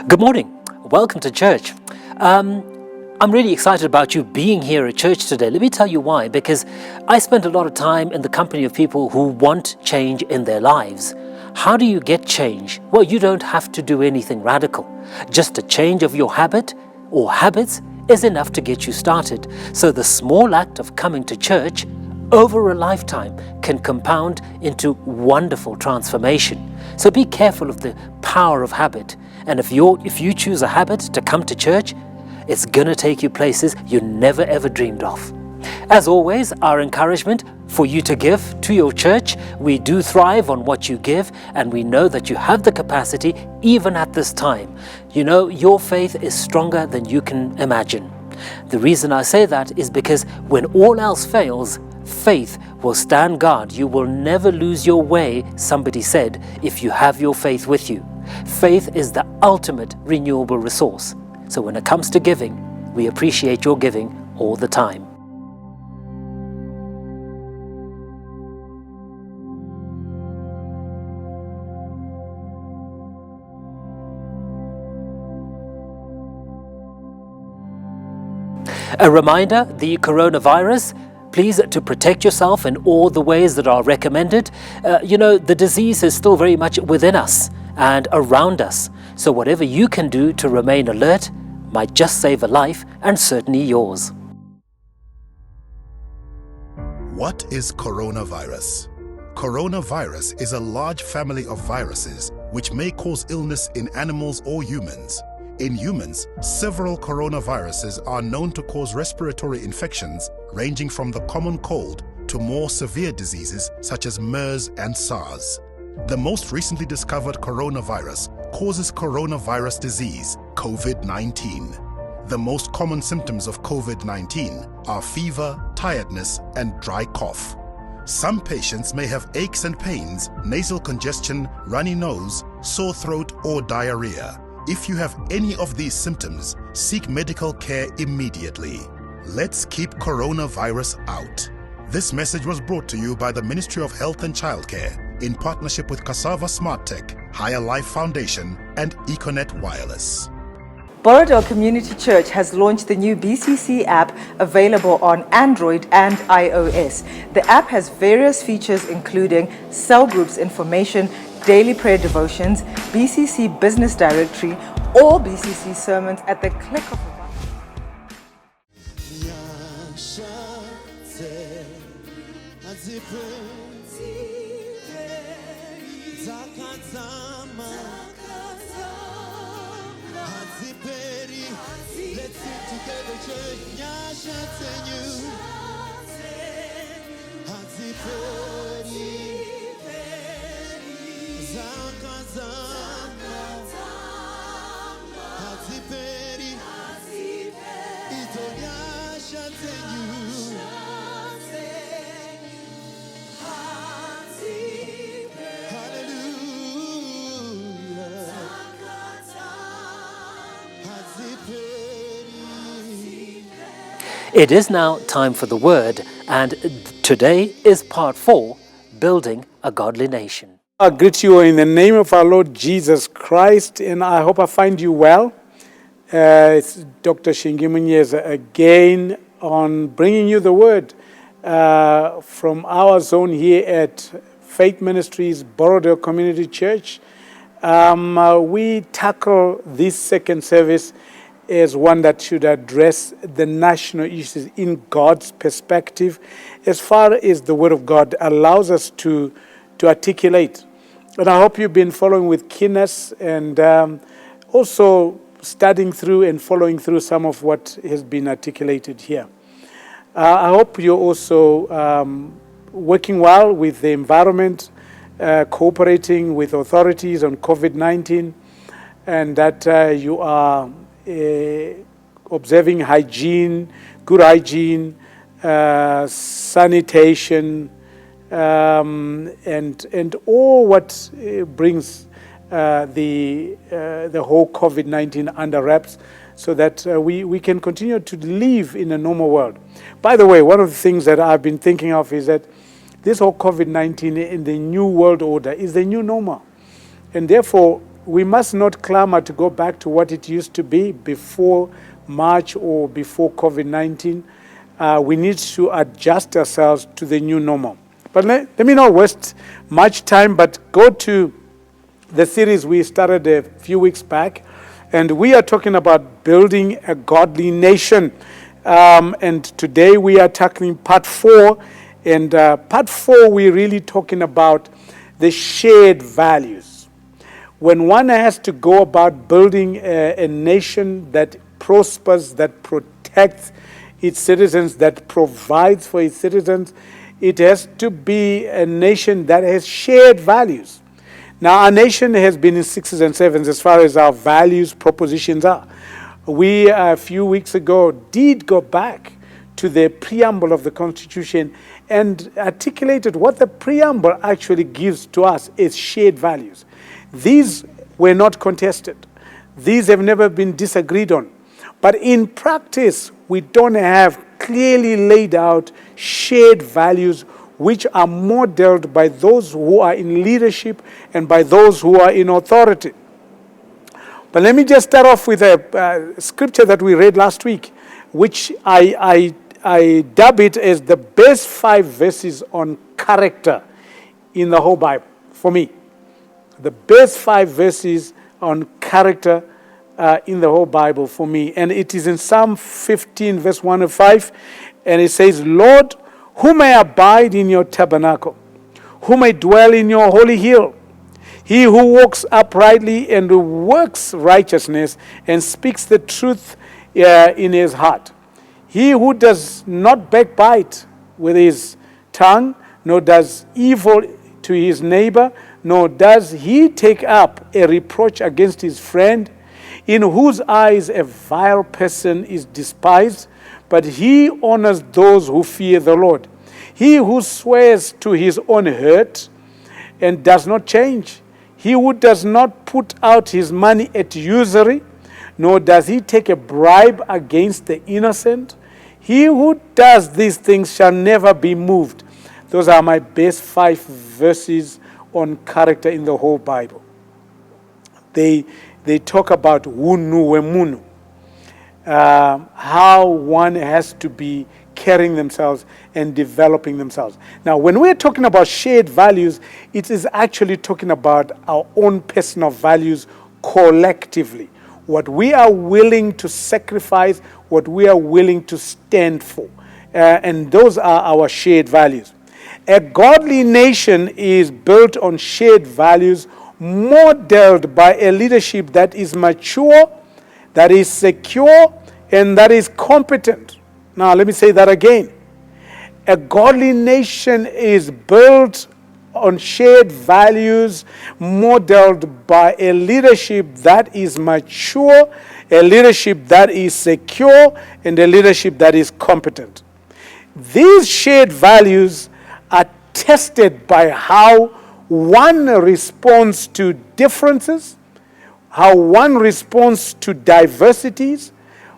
Good morning. Welcome to church. I'm really excited about you being here at church today. Let me tell you why. Because I spent a lot of time in the company of people who want change in their lives. How do you get change? Well, you don't have to do anything radical. Just a change of your habit or habits is enough to get you started. So the small act of coming to church over a lifetime can compound into wonderful transformation. So be careful of the power of habit. And if you choose a habit to come to church, it's gonna take you places you never ever dreamed of. As always, our encouragement for you to give to your church. We do thrive on what you give, and we know that you have the capacity even at this time. You know, your faith is stronger than you can imagine. The reason I say that is because when all else fails, faith will stand guard. You will never lose your way, somebody said, if you have your faith with you. Faith is the ultimate renewable resource. So when it comes to giving, we appreciate your giving all the time. A reminder, the coronavirus, please to protect yourself in all the ways that are recommended. The disease is still very much within us and around us. So whatever you can do to remain alert might just save a life, and certainly yours. What is coronavirus? Coronavirus is a large family of viruses which may cause illness in animals or humans. In humans, several coronaviruses are known to cause respiratory infections ranging from the common cold to more severe diseases such as MERS and SARS. The most recently discovered coronavirus causes coronavirus disease, COVID-19. The most common symptoms of COVID-19 are fever, tiredness, and dry cough. Some patients may have aches and pains, nasal congestion, runny nose, sore throat, or diarrhea. If you have any of these symptoms, seek medical care immediately. Let's keep coronavirus out. This message was brought to you by the Ministry of Health and Childcare in partnership with Cassava Smart Tech, Higher Life Foundation, and Econet Wireless. Borrowdale Community Church has launched the new BCC app available on Android and iOS. The app has various features including cell groups information, daily prayer devotions, BCC business directory, all BCC sermons at the click of a button. Let's sing together, church. Nyasha tenyu, Haziperi, Zakazama, Haziperi, Ito nyasha tenyu, Hallelujah, Haziperi. It is now time for the word, and today is part 4, Building a Godly Nation. I greet you in the name of our Lord Jesus Christ, and I hope I find you well. It's Dr. Shingi Munyeza again on bringing you the word from our zone here at Faith Ministries, Borrowdale Community Church. We tackle this second service as one that should address the national issues in God's perspective, as far as the Word of God allows us to articulate. And I hope you've been following with keenness and also studying through and following through some of what has been articulated here. I hope you're also working well with the environment, cooperating with authorities on COVID-19, and that you are observing hygiene, good hygiene, sanitation, and all what brings the whole COVID-19 under wraps, so that we can continue to live in a normal world. By the way, one of the things that I've been thinking of is that this whole COVID-19 in the new world order is the new normal. And therefore, we must not clamor to go back to what it used to be before March or before COVID-19. We need to adjust ourselves to the new normal. But let me not waste much time, but go to the series we started a few weeks back. And we are talking about building a godly nation. And today we are tackling part 4. And part 4, we're really talking about the shared values. When one has to go about building a nation that prospers, that protects its citizens, that provides for its citizens, it has to be a nation that has shared values. Now, our nation has been in 6s and 7s as far as our values propositions are. We, a few weeks ago, did go back to the preamble of the Constitution and articulated what the preamble actually gives to us is shared values. These were not contested. These have never been disagreed on. But in practice, we don't have clearly laid out shared values which are modeled by those who are in leadership and by those who are in authority. But let me just start off with a scripture that we read last week, which I dub it as the best 5 verses on character in the whole Bible, for me. The best 5 verses on character in the whole Bible for me. And it is in Psalm 15, verse 1 and 5. And it says, Lord, who may abide in your tabernacle? Who may dwell in your holy hill? He who walks uprightly and who works righteousness and speaks the truth in his heart. He who does not backbite with his tongue, nor does evil to his neighbor, nor does he take up a reproach against his friend, in whose eyes a vile person is despised, but he honors those who fear the Lord. He who swears to his own hurt and does not change. He who does not put out his money at usury, nor does he take a bribe against the innocent. He who does these things shall never be moved. Those are my best 5 verses on character in the whole Bible. They talk about wunu wemunu, how one has to be carrying themselves and developing themselves. Now, when we're talking about shared values, it is actually talking about our own personal values collectively. What we are willing to sacrifice, what we are willing to stand for. And those are our shared values. A godly nation is built on shared values modeled by a leadership that is mature, that is secure, and that is competent. Now, let me say that again. A godly nation is built on shared values modeled by a leadership that is mature, a leadership that is secure, and a leadership that is competent. These shared values are tested by how one responds to differences, how one responds to diversities,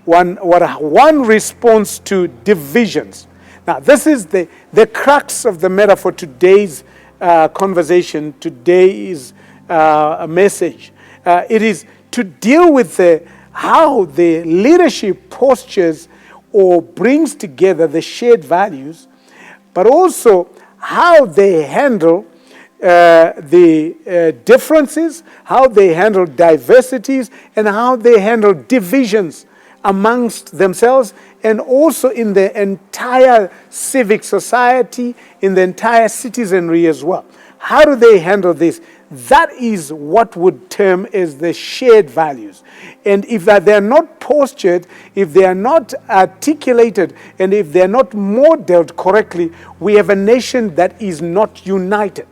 one responds to divisions. Now, this is the crux of the matter for today's conversation, today's message. It is to deal with how the leadership postures or brings together the shared values, but also how they handle the differences, how they handle diversities, and how they handle divisions amongst themselves, and also in the entire civic society, in the entire citizenry as well. How do they handle this? That is what would term as the shared values. And if they're not postured, if they are not articulated, and if they're not modeled correctly, we have a nation that is not united.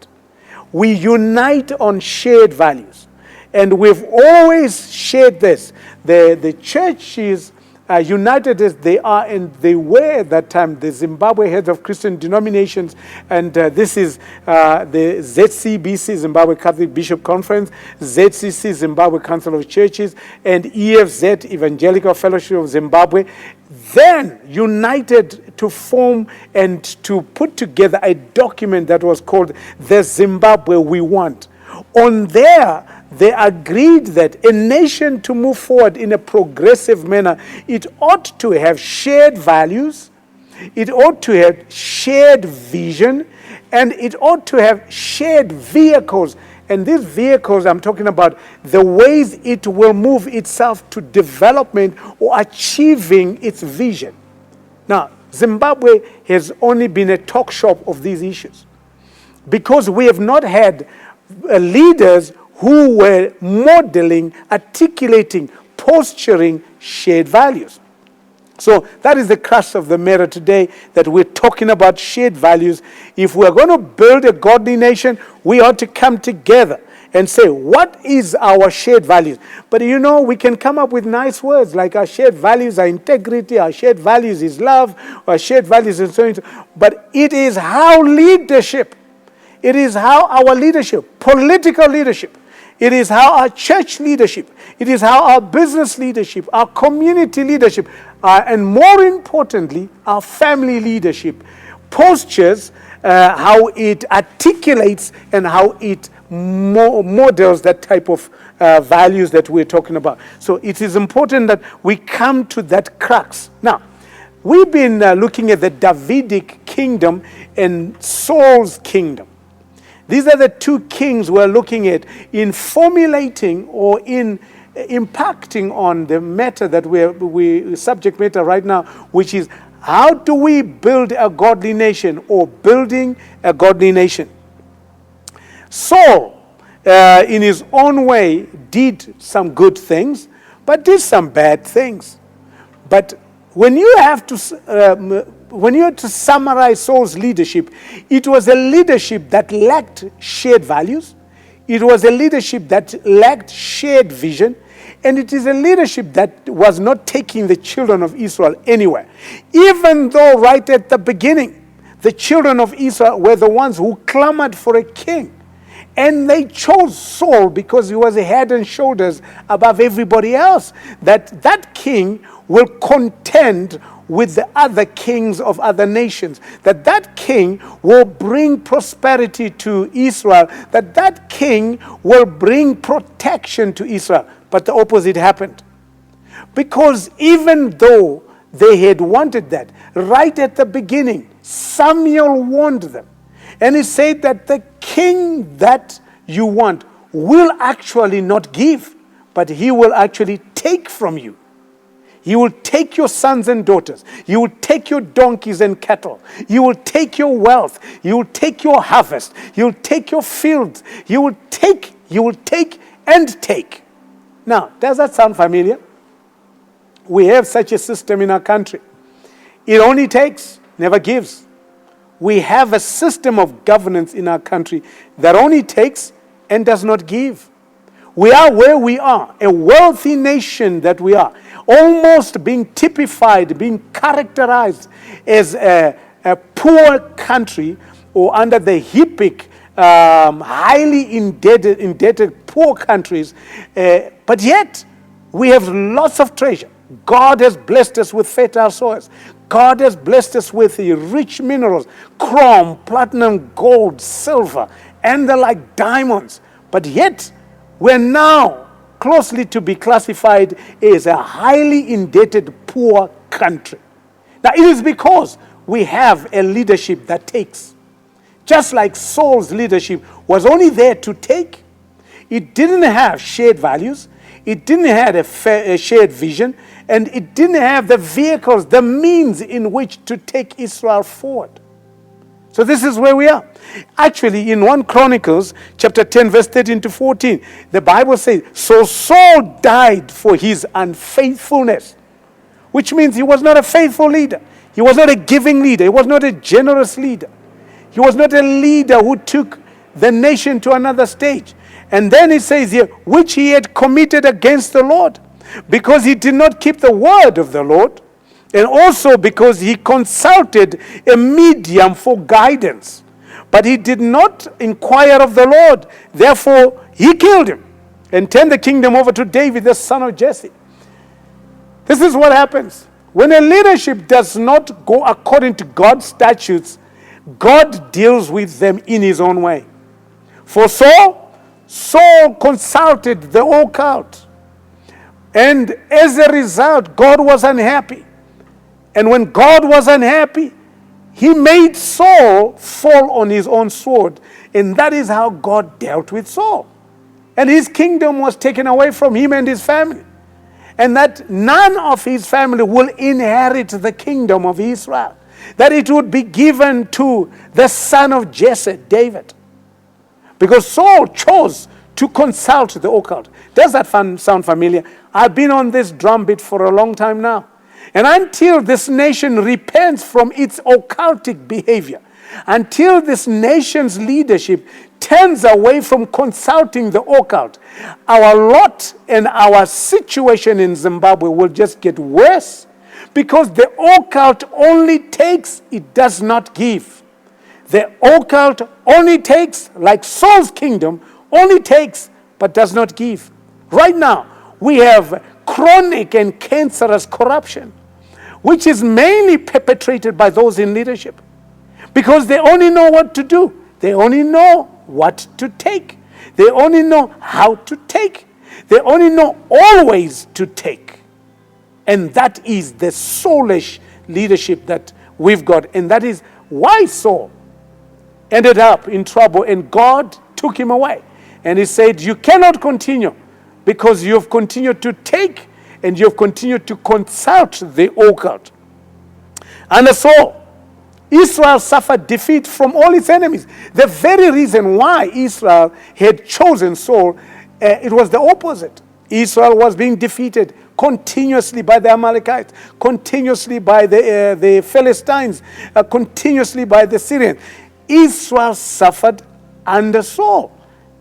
We unite on shared values. And we've always shared this. The church is united as they are, and they were at that time the Zimbabwe heads of Christian denominations, and this is the ZCBC, Zimbabwe Catholic Bishop Conference, ZCC, Zimbabwe Council of Churches, and EFZ, Evangelical Fellowship of Zimbabwe, then united to form and to put together a document that was called the Zimbabwe We Want. On there, they agreed that a nation to move forward in a progressive manner, it ought to have shared values, it ought to have shared vision, and it ought to have shared vehicles. And these vehicles, I'm talking about the ways it will move itself to development or achieving its vision. Now, Zimbabwe has only been a talk shop of these issues because we have not had leaders who were modeling, articulating, posturing shared values. So that is the crux of the matter today, that we're talking about shared values. If we're going to build a godly nation, we ought to come together and say, what is our shared values? But you know, we can come up with nice words like our shared values are integrity, our shared values is love, our shared values is so on. But it is how leadership, it is how our leadership, political leadership, it is how our church leadership, it is how our business leadership, our community leadership, and more importantly, our family leadership postures, how it articulates and how it models that type of values that we're talking about. So it is important that we come to that crux. Now, we've been looking at the Davidic kingdom and Saul's kingdom. These are the two kings we're looking at in formulating or in impacting on the matter that we subject matter right now, which is how do we build a godly nation or building a godly nation. Saul, in his own way, did some good things, but did some bad things. But when you have to summarize Saul's leadership, it was a leadership that lacked shared values. It was a leadership that lacked shared vision. And it is a leadership that was not taking the children of Israel anywhere. Even though right at the beginning, the children of Israel were the ones who clamored for a king. And they chose Saul because he was a head and shoulders above everybody else. That king will contend with the other kings of other nations. That king will bring prosperity to Israel. That king will bring protection to Israel. But the opposite happened. Because even though they had wanted that, right at the beginning, Samuel warned them. And he said that the king that you want will actually not give, but he will actually take from you. He will take your sons and daughters. He will take your donkeys and cattle. He will take your wealth. He will take your harvest. He will take your fields. He will take and take. Now, does that sound familiar? We have such a system in our country. It only takes, never gives. We have a system of governance in our country that only takes and does not give. We are where we are, a wealthy nation that we are, almost being typified, being characterized as a poor country or under the HIPIC, highly indebted poor countries. But yet, we have lots of treasure. God has blessed us with fertile soils. God has blessed us with rich minerals, chrome, platinum, gold, silver, and the like diamonds. But yet, we're now closely to be classified as a highly indebted poor country. Now, it is because we have a leadership that takes. Just like Saul's leadership was only there to take. It didn't have shared values. It didn't have a shared vision. And it didn't have the vehicles, the means in which to take Israel forward. So this is where we are. Actually, in 1 Chronicles, chapter 10, verse 13 to 14, the Bible says, so Saul died for his unfaithfulness, which means he was not a faithful leader. He was not a giving leader. He was not a generous leader. He was not a leader who took the nation to another stage. And then it says here, which he had committed against the Lord, because he did not keep the word of the Lord, and also because he consulted a medium for guidance. But he did not inquire of the Lord. Therefore, he killed him and turned the kingdom over to David, the son of Jesse. This is what happens. When a leadership does not go according to God's statutes, God deals with them in his own way. For Saul, Saul consulted the occult. And as a result, God was unhappy. And when God was unhappy, he made Saul fall on his own sword. And that is how God dealt with Saul. And his kingdom was taken away from him and his family. And that none of his family will inherit the kingdom of Israel. That it would be given to the son of Jesse, David. Because Saul chose to consult the occult. Does that sound familiar? I've been on this drumbeat for a long time now. And until this nation repents from its occultic behavior, until this nation's leadership turns away from consulting the occult, our lot and our situation in Zimbabwe will just get worse, because the occult only takes, it does not give. The occult only takes, like Saul's kingdom, only takes but does not give. Right now, we have chronic and cancerous corruption, which is mainly perpetrated by those in leadership, because they only know what to do. They only know what to take. They only know how to take. They only know always to take. And that is the soulish leadership that we've got. And that is why Saul ended up in trouble, and God took him away. And he said, you cannot continue, because you have continued to take and you have continued to consult the occult. Under Saul, Israel suffered defeat from all its enemies. The very reason why Israel had chosen Saul, it was the opposite. Israel was being defeated continuously by the Amalekites, continuously by the Philistines, continuously by the Syrians. Israel suffered under Saul.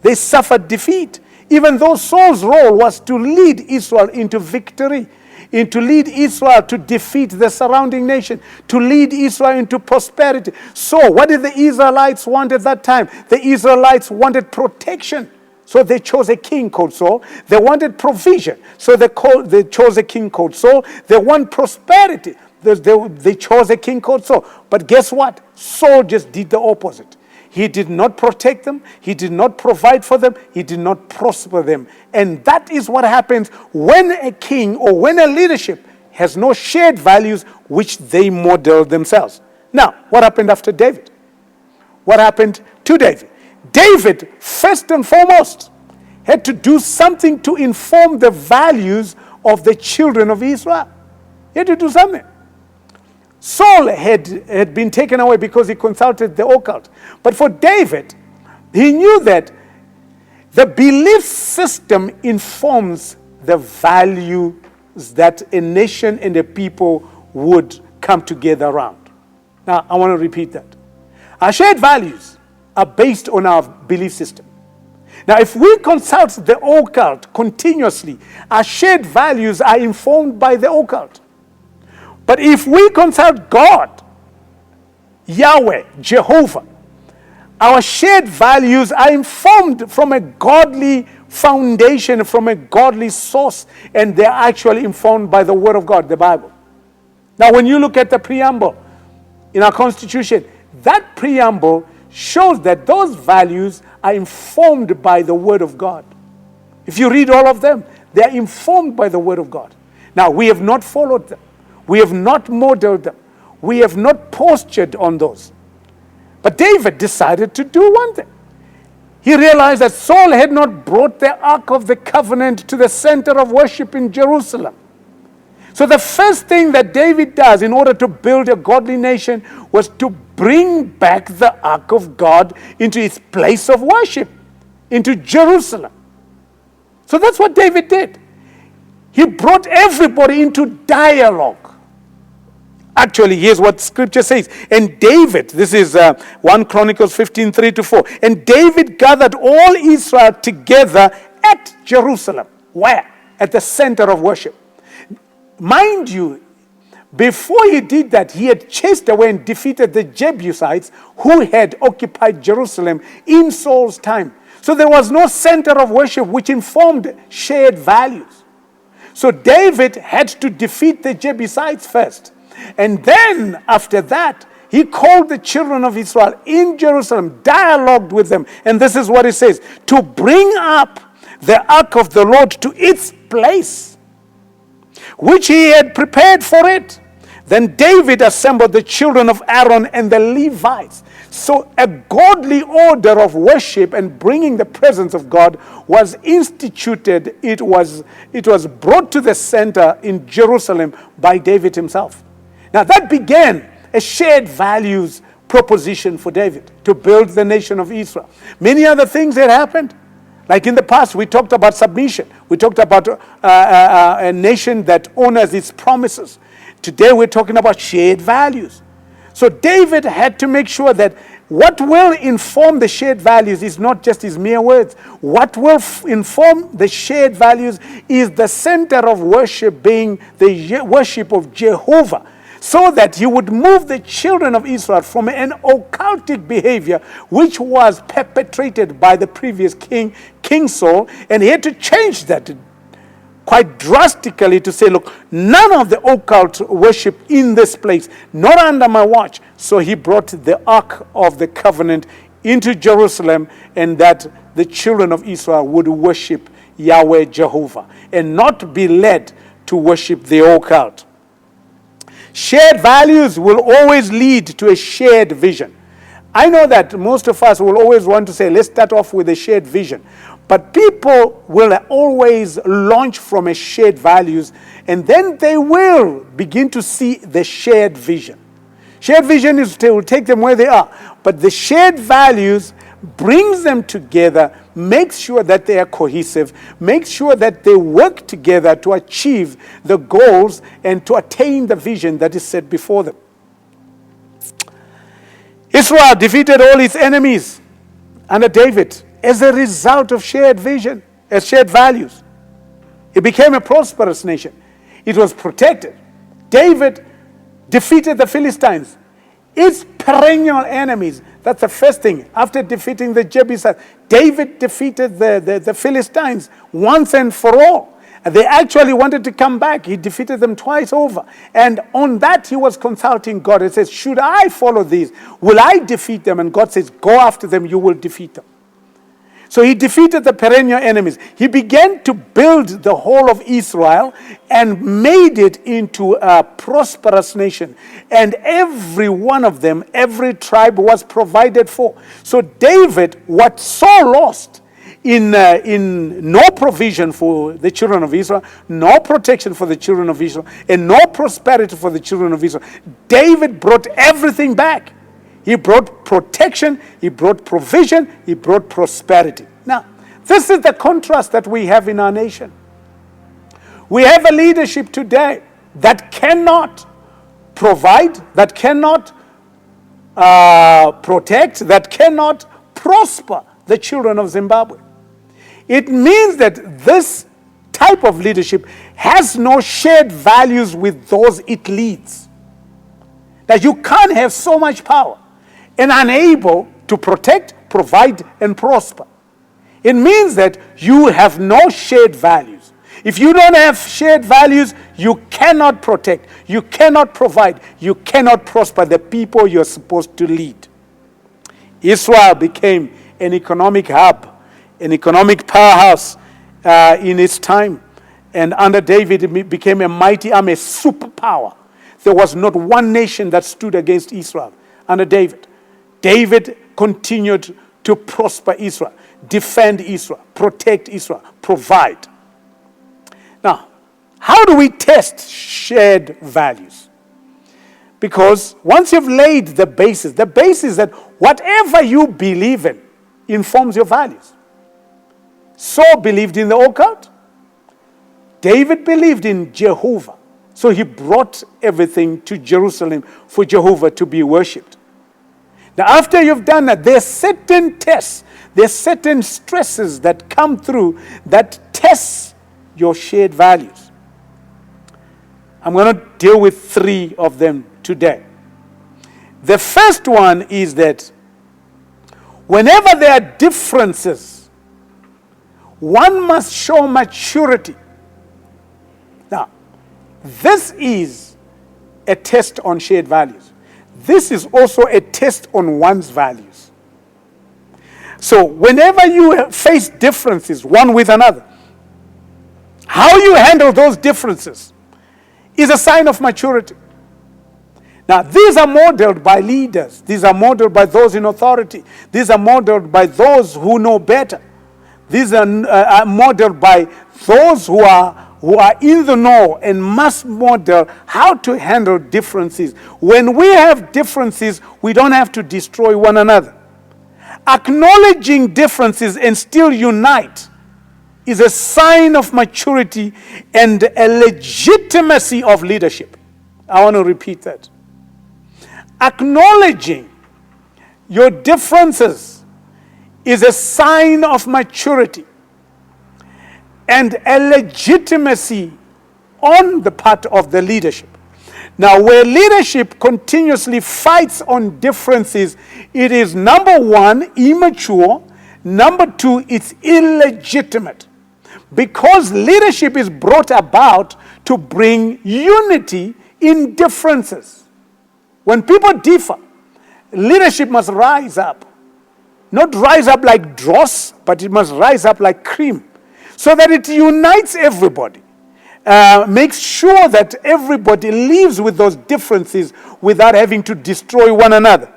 They suffered defeat. Even though Saul's role was to lead Israel into victory, and to lead Israel to defeat the surrounding nation, to lead Israel into prosperity. So what did the Israelites want at that time? The Israelites wanted protection. So they chose a king called Saul. They wanted provision. So they chose a king called Saul. They want prosperity. They chose a king called Saul. But guess what? Saul just did the opposite. He did not protect them. He did not provide for them. He did not prosper them. And that is what happens when a king or when a leadership has no shared values which they model themselves. Now, what happened after David? What happened to David? David, first and foremost, had to do something to inform the values of the children of Israel. He had to do something. Saul had been taken away because he consulted the occult. But for David, he knew that the belief system informs the values that a nation and a people would come together around. Now, I want to repeat that. Our shared values are based on our belief system. Now, if we consult the occult continuously, our shared values are informed by the occult. But if we consult God, Yahweh, Jehovah, our shared values are informed from a godly foundation, from a godly source, and they're actually informed by the Word of God, the Bible. Now, when you look at the preamble in our Constitution, that preamble shows that those values are informed by the Word of God. If you read all of them, they are informed by the Word of God. Now, we have not followed them. We have not modeled them. We have not postured on those. But David decided to do one thing. He realized that Saul had not brought the Ark of the Covenant to the center of worship in Jerusalem. So the first thing that David does in order to build a godly nation was to bring back the Ark of God into its place of worship, into Jerusalem. So that's what David did. He brought everybody into dialogue. Actually, here's what Scripture says. And David, this is 1 Chronicles 15, 3-4. And David gathered all Israel together at Jerusalem. Where? At the center of worship. Mind you, before he did that, he had chased away and defeated the Jebusites who had occupied Jerusalem in Saul's time. So there was no center of worship which informed shared values. So David had to defeat the Jebusites first. And then, after that, he called the children of Israel in Jerusalem, dialogued with them. And this is what he says, to bring up the ark of the Lord to its place, which he had prepared for it. Then David assembled the children of Aaron and the Levites. So a godly order of worship and bringing the presence of God was instituted. It was brought to the center in Jerusalem by David himself. Now that began a shared values proposition for David to build the nation of Israel. Many other things had happened. Like in the past, we talked about submission. We talked about a nation that honors its promises. Today, we're talking about shared values. So David had to make sure that what will inform the shared values is not just his mere words. What will inform the shared values is the center of worship being the worship of Jehovah, so that he would move the children of Israel from an occultic behavior which was perpetrated by the previous king, King Saul, and he had to change that quite drastically to say, look, none of the occult worship in this place, not under my watch. So he brought the Ark of the Covenant into Jerusalem, and that the children of Israel would worship Yahweh Jehovah and not be led to worship the occult. Shared values will always lead to a shared vision. I know that most of us will always want to say, let's start off with a shared vision. But people will always launch from a shared values, and then they will begin to see the shared vision. Shared vision will take them where they are. But the shared values brings them together, makes sure that they are cohesive, makes sure that they work together to achieve the goals and to attain the vision that is set before them. Israel defeated all its enemies under David as a result of shared vision, as shared values. It became a prosperous nation. It was protected. David defeated the Philistines, its perennial enemies. That's the first thing. After defeating the Jebusites, David defeated the Philistines once and for all. And they actually wanted to come back. He defeated them twice over. And on that, he was consulting God. He says, should I follow these? Will I defeat them? And God says, go after them. You will defeat them. So he defeated the perennial enemies. He began to build the whole of Israel and made it into a prosperous nation. And every one of them, every tribe was provided for. So David, what Saul lost in no provision for the children of Israel, no protection for the children of Israel, and no prosperity for the children of Israel, David brought everything back. He brought protection, he brought provision, he brought prosperity. Now, this is the contrast that we have in our nation. We have a leadership today that cannot provide, that cannot protect, that cannot prosper the children of Zimbabwe. It means that this type of leadership has no shared values with those it leads. That you can't have so much power and unable to protect, provide, and prosper. It means that you have no shared values. If you don't have shared values, you cannot protect, you cannot provide, you cannot prosper the people you're supposed to lead. Israel became an economic hub, an economic powerhouse in its time. And under David, it became a mighty army, a superpower. There was not one nation that stood against Israel under David. David continued to prosper Israel, defend Israel, protect Israel, provide. Now, how do we test shared values? Because once you've laid the basis that whatever you believe in informs your values. Saul believed in the occult. David believed in Jehovah. So he brought everything to Jerusalem for Jehovah to be worshipped. Now, after you've done that, there are certain tests, there are certain stresses that come through that test your shared values. I'm going to deal with 3 of them today. The first one is that whenever there are differences, one must show maturity. Now, this is a test on shared values. this is also a test on one's values. So whenever you face differences one with another, how you handle those differences is a sign of maturity. Now, these are modeled by leaders. These are modeled by those in authority. These are modeled by those who know better. These are modeled by those who are in the know and must model how to handle differences. When we have differences, we don't have to destroy one another. Acknowledging differences and still unite is a sign of maturity and a legitimacy of leadership. I want to repeat that. Acknowledging your differences is a sign of maturity and a legitimacy on the part of the leadership. Now, where leadership continuously fights on differences, it is number one, immature. Number two, it's illegitimate. Because leadership is brought about to bring unity in differences. When people differ, leadership must rise up. Not rise up like dross, but it must rise up like cream. So that it unites everybody. Makes sure that everybody lives with those differences without having to destroy one another.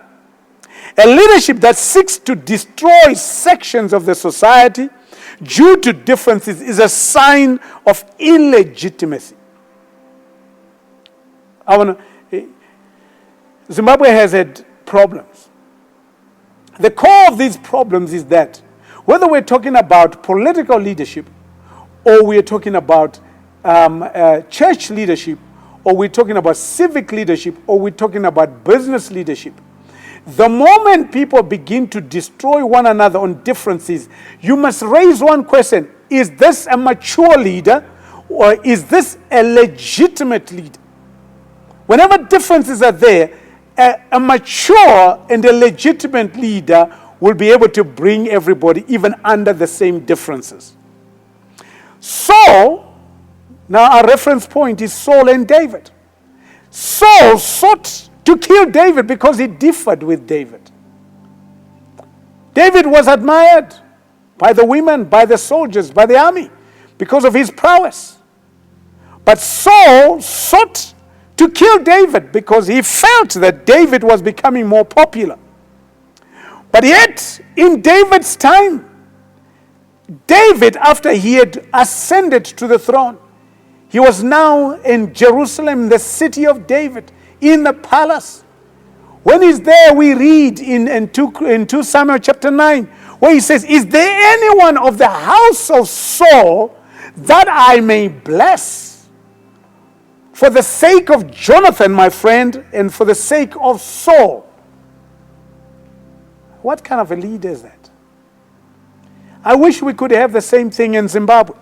A leadership that seeks to destroy sections of the society due to differences is a sign of illegitimacy. Zimbabwe has had problems. The core of these problems is that whether we're talking about political leadership or we're talking about church leadership or we're talking about civic leadership or we're talking about business leadership, the moment people begin to destroy one another on differences, you must raise one question. Is this a mature leader or is this a legitimate leader? Whenever differences are there, a mature and a legitimate leader will be able to bring everybody even under the same differences. Saul, now our reference point is Saul and David. Saul sought to kill David because he differed with David. David was admired by the women, by the soldiers, by the army because of his prowess. But Saul sought to kill David because he felt that David was becoming more popular. But yet, in David's time, David, after he had ascended to the throne, he was now in Jerusalem, the city of David, in the palace. When he's there, we read in 2 Samuel chapter 9, where he says, "Is there anyone of the house of Saul that I may bless? For the sake of Jonathan, my friend, and for the sake of Saul." What kind of a leader is that? I wish we could have the same thing in Zimbabwe,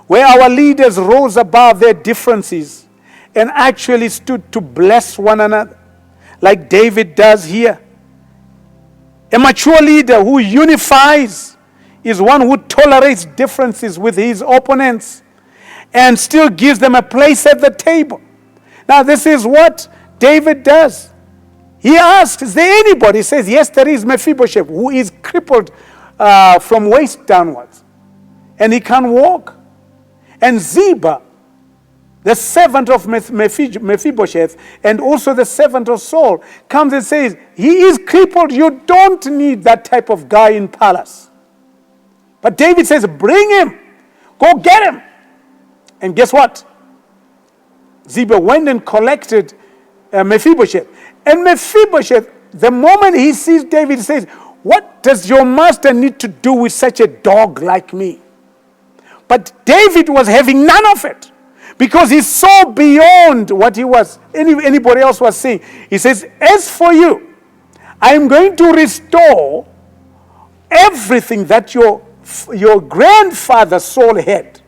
where our leaders rose above their differences and actually stood to bless one another, like David does here. A mature leader who unifies is one who tolerates differences with his opponents and still gives them a place at the table. Now, this is what David does. He asks, is there anybody? He says, yes, there is Mephibosheth, who is crippled from waist downwards, and he can't walk. And Ziba, the servant of Mephibosheth, and also the servant of Saul, comes and says, he is crippled. You don't need that type of guy in palace. But David says, bring him. Go get him. And guess what? Ziba went and collected Mephibosheth. And Mephibosheth, the moment he sees David, he says, what does your master need to do with such a dog like me? But David was having none of it, because he saw beyond what anybody else was saying. He says, as for you, I am going to restore everything that your grandfather Saul had.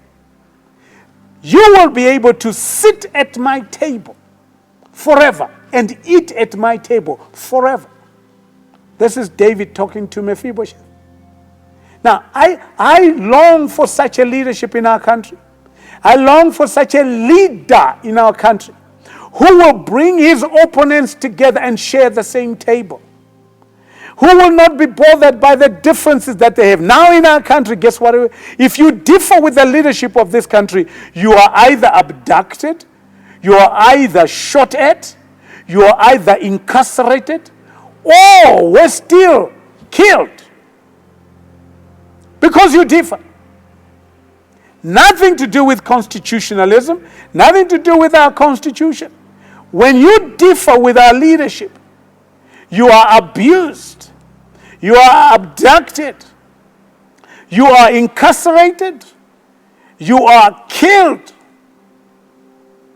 You will be able to sit at my table forever and eat at my table forever. This is David talking to Mephibosheth. Now, I long for such a leadership in our country. I long for such a leader in our country who will bring his opponents together and share the same table, who will not be bothered by the differences that they have. Now in our country, guess what? If you differ with the leadership of this country, you are either abducted, you are either shot at, you are either incarcerated, or we're still killed because you differ. Nothing to do with constitutionalism, nothing to do with our constitution. When you differ with our leadership, you are abused, you are abducted, you are incarcerated, you are killed,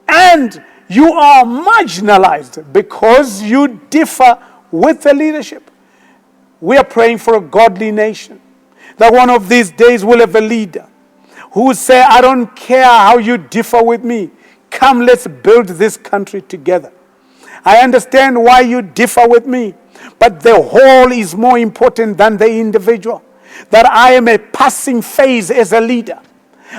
and you are marginalized because you differ with the leadership. We are praying for a godly nation, that one of these days we'll have a leader who will say, I don't care how you differ with me. Come, let's build this country together. I understand why you differ with me, but the whole is more important than the individual. That I am a passing phase as a leader.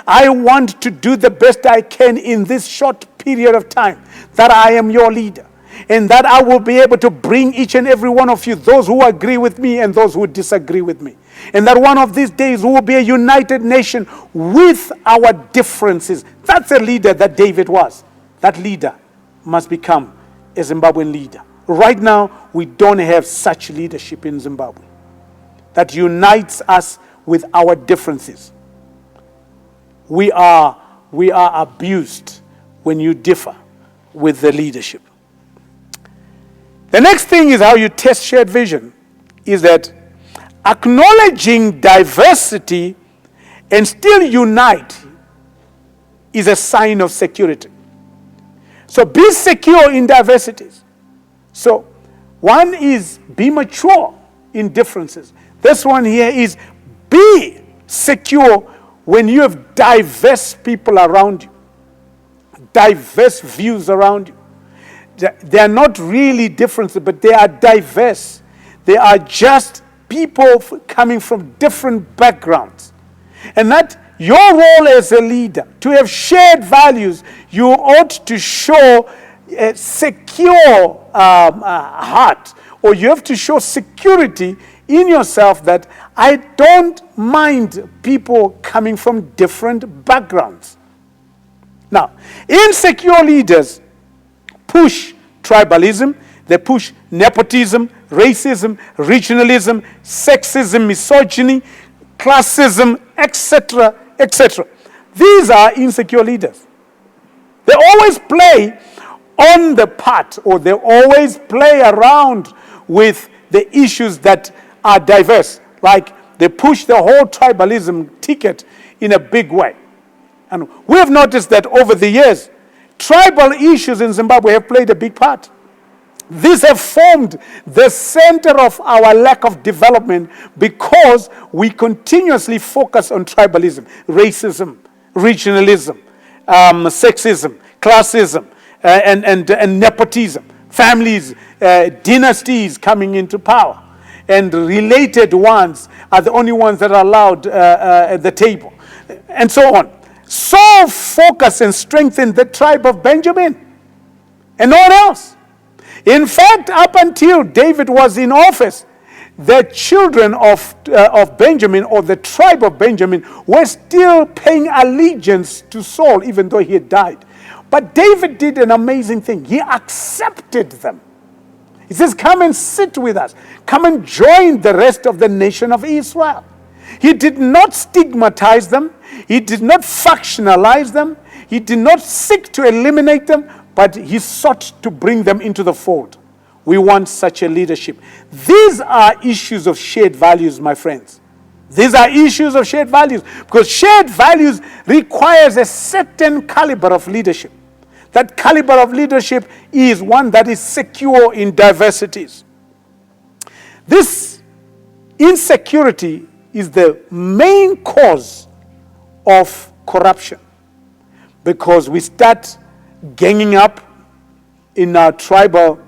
I want to do the best I can in this short period of time, that I am your leader, and that I will be able to bring each and every one of you, those who agree with me and those who disagree with me. And that one of these days we will be a united nation with our differences. That's a leader that David was. That leader must become a Zimbabwean leader. Right now, we don't have such leadership in Zimbabwe that unites us with our differences. We are abused when you differ with the leadership. The next thing is how you test shared vision, is that acknowledging diversity and still unite is a sign of security. So be secure in diversities. So one is be mature in differences. This one here is be secure when you have diverse people around you, diverse views around you. They are not really differences, but they are diverse. They are just people coming from different backgrounds. And that your role as a leader, to have shared values, you ought to show a secure heart, or you have to show security in yourself that I don't mind people coming from different backgrounds. Now, insecure leaders push tribalism, they push nepotism, racism, regionalism, sexism, misogyny, classism, etc., etc. These are insecure leaders. They always play on the part, or they always play around with the issues that are diverse. Like they push the whole tribalism ticket in a big way. And we have noticed that over the years, tribal issues in Zimbabwe have played a big part. These have formed the center of our lack of development because we continuously focus on tribalism, racism, regionalism, sexism, classism, and nepotism, families, dynasties coming into power. And related ones are the only ones that are allowed at the table, and so on. Saul focused and strengthened the tribe of Benjamin and no one else. In fact, up until David was in office, the children of Benjamin, or the tribe of Benjamin, were still paying allegiance to Saul, even though he had died. But David did an amazing thing. He accepted them. He says, come and sit with us. Come and join the rest of the nation of Israel. He did not stigmatize them. He did not factionalize them. He did not seek to eliminate them, but he sought to bring them into the fold. We want such a leadership. These are issues of shared values, my friends. These are issues of shared values, because shared values requires a certain caliber of leadership. That caliber of leadership is one that is secure in diversities. This insecurity is the main cause of corruption, because we start ganging up in our tribal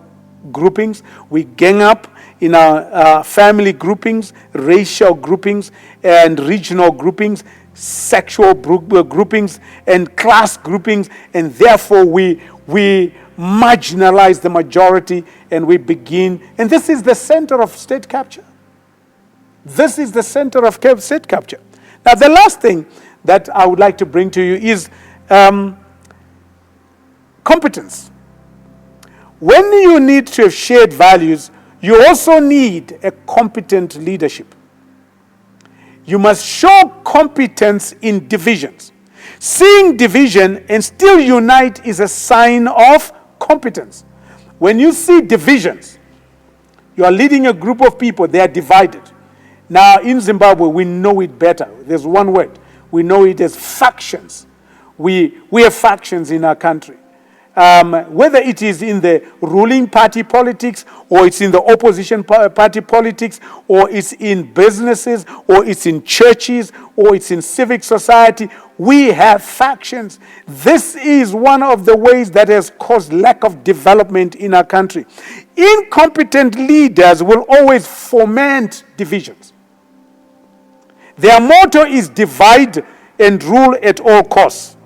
groupings, we gang up in our family groupings, racial groupings, and regional groupings, sexual groupings, and class groupings, and therefore we marginalize the majority, and we begin. And this is the center of state capture. This is the center of state capture. Now, the last thing that I would like to bring to you is competence. When you need to have shared values, you also need a competent leadership. You must show competence in divisions. Seeing division and still unite is a sign of competence. When you see divisions, you are leading a group of people, they are divided. Now, in Zimbabwe, we know it better. There's one word. We know it as factions. We have factions in our country. Whether it is in the ruling party politics, or it's in the opposition party politics, or it's in businesses, or it's in churches, or it's in civic society, we have factions. This is one of the ways that has caused lack of development in our country. Incompetent leaders will always foment divisions. Their motto is divide and rule at all costs.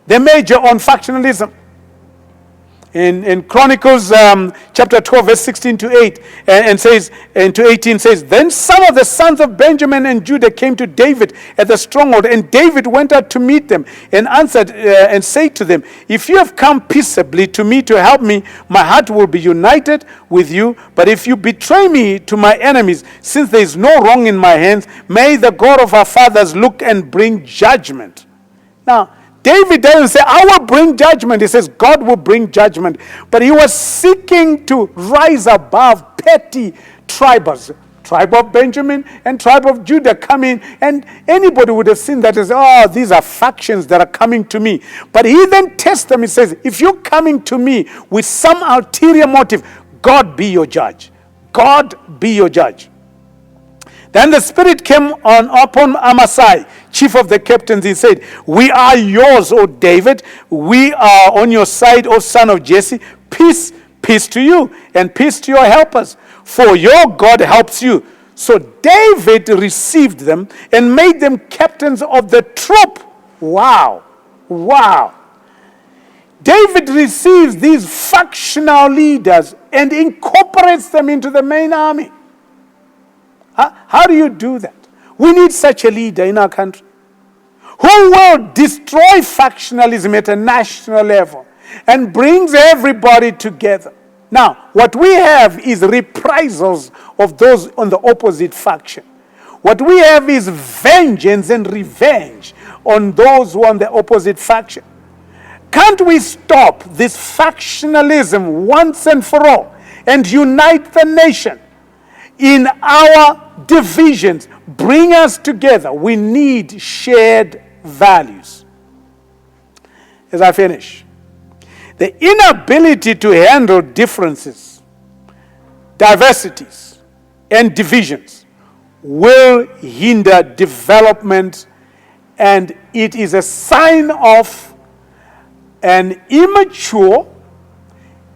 They major on factionalism. In Chronicles chapter 12, verse 16 to 8, and says, and to 18 says, Then some of the sons of Benjamin and Judah came to David at the stronghold, and David went out to meet them, and answered and said to them, If you have come peaceably to me to help me, my heart will be united with you. But if you betray me to my enemies, since there is no wrong in my hands, may the God of our fathers look and bring judgment. Now, David doesn't say, I will bring judgment. He says, God will bring judgment. But he was seeking to rise above petty tribes. Tribe of Benjamin and tribe of Judah come in, and anybody would have seen that as, oh, these are factions that are coming to me. But he then tests them. He says, if you're coming to me with some ulterior motive, God be your judge. God be your judge. Then the Spirit came upon Amasai, chief of the captains. He said, We are yours, O David. We are on your side, O son of Jesse. Peace, peace to you, and peace to your helpers, for your God helps you. So David received them and made them captains of the troop. Wow. Wow. David receives these factional leaders and incorporates them into the main army. How do you do that? We need such a leader in our country who will destroy factionalism at a national level and brings everybody together. Now, what we have is reprisals of those on the opposite faction. What we have is vengeance and revenge on those who are on the opposite faction. Can't we stop this factionalism once and for all and unite the nation? In our divisions, bring us together. We need shared values. As I finish, the inability to handle differences, diversities, and divisions will hinder development, and it is a sign of an immature,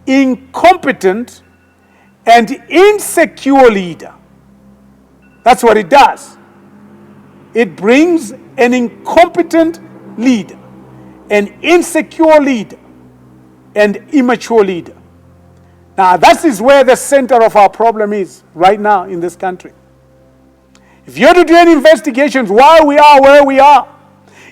incompetent, and insecure leader. That's what it does. It brings an incompetent leader, an insecure leader, and immature leader. Now, that is where the center of our problem is right now in this country. If you're to do any investigations why we are where we are,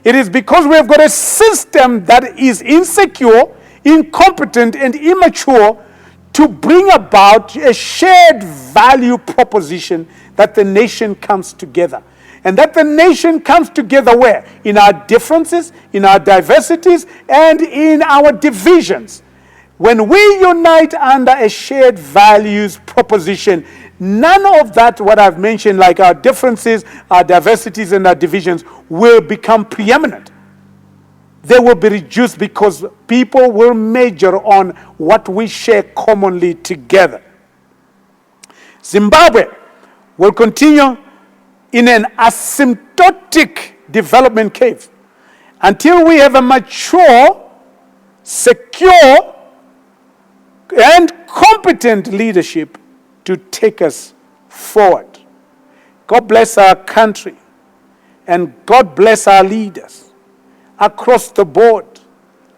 it is because we have got a system that is insecure, incompetent, and immature to bring about a shared value proposition that the nation comes together. And that the nation comes together where? In our differences, in our diversities, and in our divisions. When we unite under a shared values proposition, none of that, what I've mentioned, like our differences, our diversities, and our divisions, will become preeminent. They will be reduced because people will major on what we share commonly together. Zimbabwe will continue in an asymptotic development cave until we have a mature, secure, and competent leadership to take us forward. God bless our country, and God bless our leaders across the board.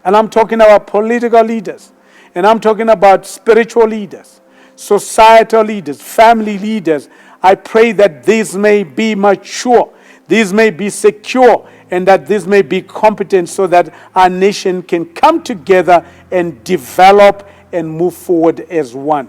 And I'm talking about political leaders. And I'm talking about spiritual leaders, societal leaders, family leaders. I pray that these may be mature, these may be secure, and that these may be competent so that our nation can come together and develop and move forward as one.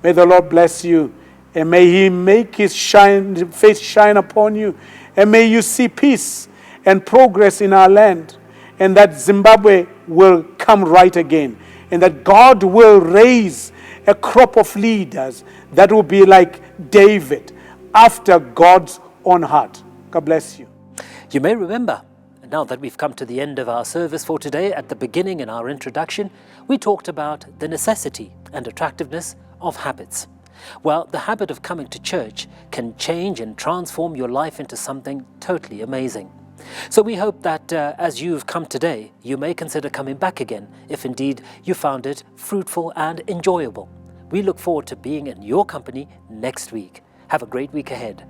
May the Lord bless you, and may He make His face shine upon you, and may you see peace and progress in our land, and that Zimbabwe will come right again, and that God will raise a crop of leaders that will be like David, after God's own heart. God bless you. You may remember, now that we've come to the end of our service for today, at the beginning in our introduction, we talked about the necessity and attractiveness of habits. Well, the habit of coming to church can change and transform your life into something totally amazing. So we hope that as you've come today, you may consider coming back again if indeed you found it fruitful and enjoyable. We look forward to being in your company next week. Have a great week ahead.